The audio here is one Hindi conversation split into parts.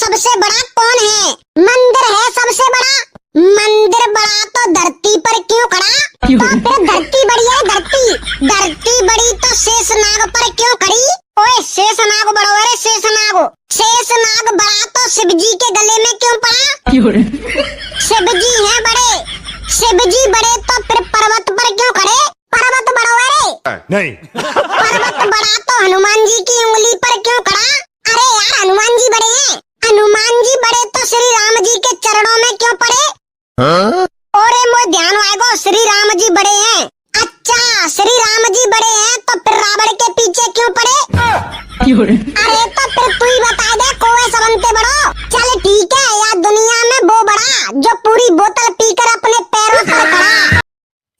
सबसे बड़ा कौन है? मंदिर है सबसे बड़ा। मंदिर बड़ा तो धरती पर क्यों खड़ा? तो फिर धरती बड़ी है धरती। धरती बड़ी तो शेषनाग पर क्यों खड़ी? ओए शेषनाग बड़ो है शेषनाग। शेषनाग बड़ा तो शिव जी के गले में क्यों पड़ा? शिव जी है बड़े। शिव जी बड़े तो फिर पर्वत पर क्यों खड़े? पर्वत बड़ो है नहीं। पर्वत बड़ा तो हनुमान जी की उंगली पर क्यों खड़ा? अरे यार हनुमान जी बड़े हैं। हनुमान जी बड़े तो श्री राम जी के चरणों में क्यों पड़े? और मोए ध्यान आएगो श्री राम जी बड़े हैं। अच्छा श्री राम जी बड़े हैं तो फिर रावण के पीछे क्यों पड़े? अरे तो फिर तू ही बता दे कोवे सबंते बड़ो। चल ठीक है या दुनिया में वो बड़ा जो पूरी बोतल पीकर अपने पैरों पर खड़ा।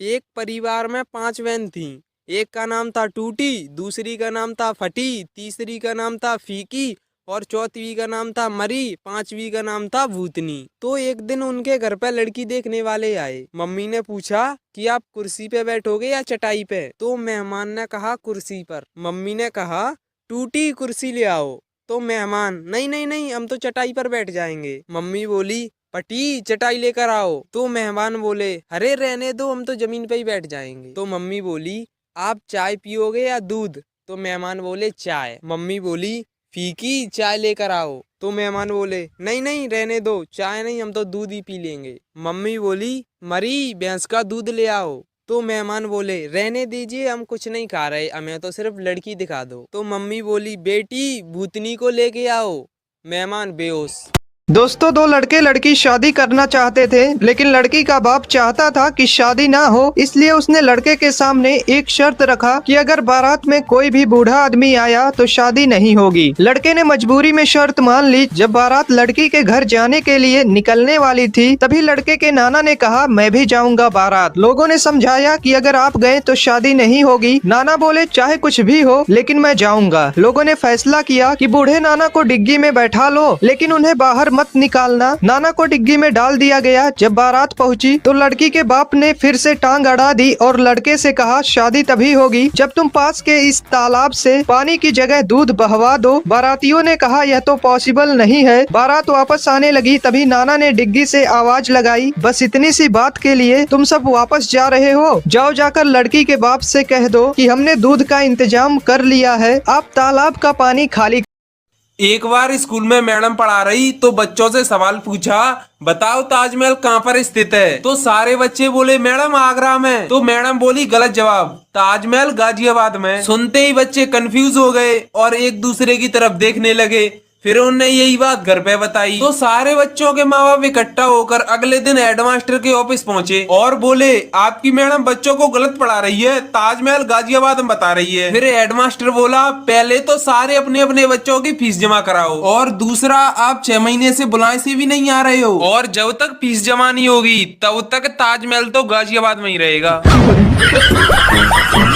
एक परिवार में 5 बहन थीं। एक का नाम था टूटी, दूसरी का नाम था फटी, तीसरी का नाम था फीकी और चौथी का नाम था मरी, 5वीं का नाम था भूतनी। तो एक दिन उनके घर पे लड़की देखने वाले आए। मम्मी ने पूछा कि आप कुर्सी पे बैठोगे या चटाई पे? तो मेहमान ने कहा कुर्सी पर। मम्मी ने कहा टूटी कुर्सी ले आओ। तो मेहमान नहीं नहीं नहीं हम तो चटाई पर बैठ जाएंगे। मम्मी बोली पटी चटाई लेकर आओ। तो मेहमान बोले अरे रहने दो हम तो जमीन पे ही बैठ जाएंगे। तो मम्मी बोली आप चाय पियोगे या दूध? तो मेहमान बोले चाय। मम्मी बोली फीकी चाय लेकर आओ। तो मेहमान बोले नहीं नहीं रहने दो चाय नहीं हम तो दूध ही पी लेंगे। मम्मी बोली मरी भैंस का दूध ले आओ। तो मेहमान बोले रहने दीजिए हम कुछ नहीं खा रहे हमें तो सिर्फ लड़की दिखा दो। तो मम्मी बोली बेटी भूतनी को लेके आओ। मेहमान बेहोश। दोस्तों, दो लड़के लड़की शादी करना चाहते थे, लेकिन लड़की का बाप चाहता था कि शादी ना हो। इसलिए उसने लड़के के सामने एक शर्त रखा कि अगर बारात में कोई भी बूढ़ा आदमी आया तो शादी नहीं होगी। लड़के ने मजबूरी में शर्त मान ली। जब बारात लड़की के घर जाने के लिए निकलने वाली थी तभी लड़के के नाना ने कहा मैं भी जाऊंगा बारात। लोगों ने समझाया कि अगर आप गए तो शादी नहीं होगी। नाना बोले चाहे कुछ भी हो लेकिन मैं जाऊंगा। लोगों ने फैसला किया कि बूढ़े नाना को डिग्गी में बैठा लो लेकिन उन्हें बाहर मत निकालना। नाना को डिग्गी में डाल दिया गया। जब बारात पहुंची तो लड़की के बाप ने फिर से टांग अड़ा दी और लड़के से कहा शादी तभी होगी जब तुम पास के इस तालाब से पानी की जगह दूध बहवा दो। बारातियों ने कहा यह तो पॉसिबल नहीं है। बारात वापस आने लगी तभी नाना ने डिग्गी से आवाज लगाई बस इतनी सी बात के लिए तुम सब वापस जा रहे हो? जाओ जाकर लड़की के बाप से कह दो कि हमने दूध का इंतजाम कर लिया है, आप तालाब का पानी खाली। एक बार स्कूल में मैडम पढ़ा रही तो बच्चों से सवाल पूछा बताओ ताजमहल कहाँ पर स्थित है? तो सारे बच्चे बोले मैडम आगरा में। तो मैडम बोली गलत जवाब, ताजमहल गाजियाबाद में। सुनते ही बच्चे कंफ्यूज हो गए और एक दूसरे की तरफ देखने लगे। फिर उन्होंने यही बात घर पे बताई तो सारे बच्चों के माँ बाप इकट्ठा होकर अगले दिन हेडमास्टर के ऑफिस पहुंचे और बोले आपकी मैडम बच्चों को गलत पढ़ा रही है, ताजमहल गाजियाबाद में बता रही है। फिर हेडमास्टर बोला पहले तो सारे अपने अपने बच्चों की फीस जमा कराओ और दूसरा आप 6 महीने से बुलाए से भी नहीं आ रहे हो और जब तक फीस जमा नहीं होगी तब तक ताजमहल तो गाजियाबाद में ही रहेगा।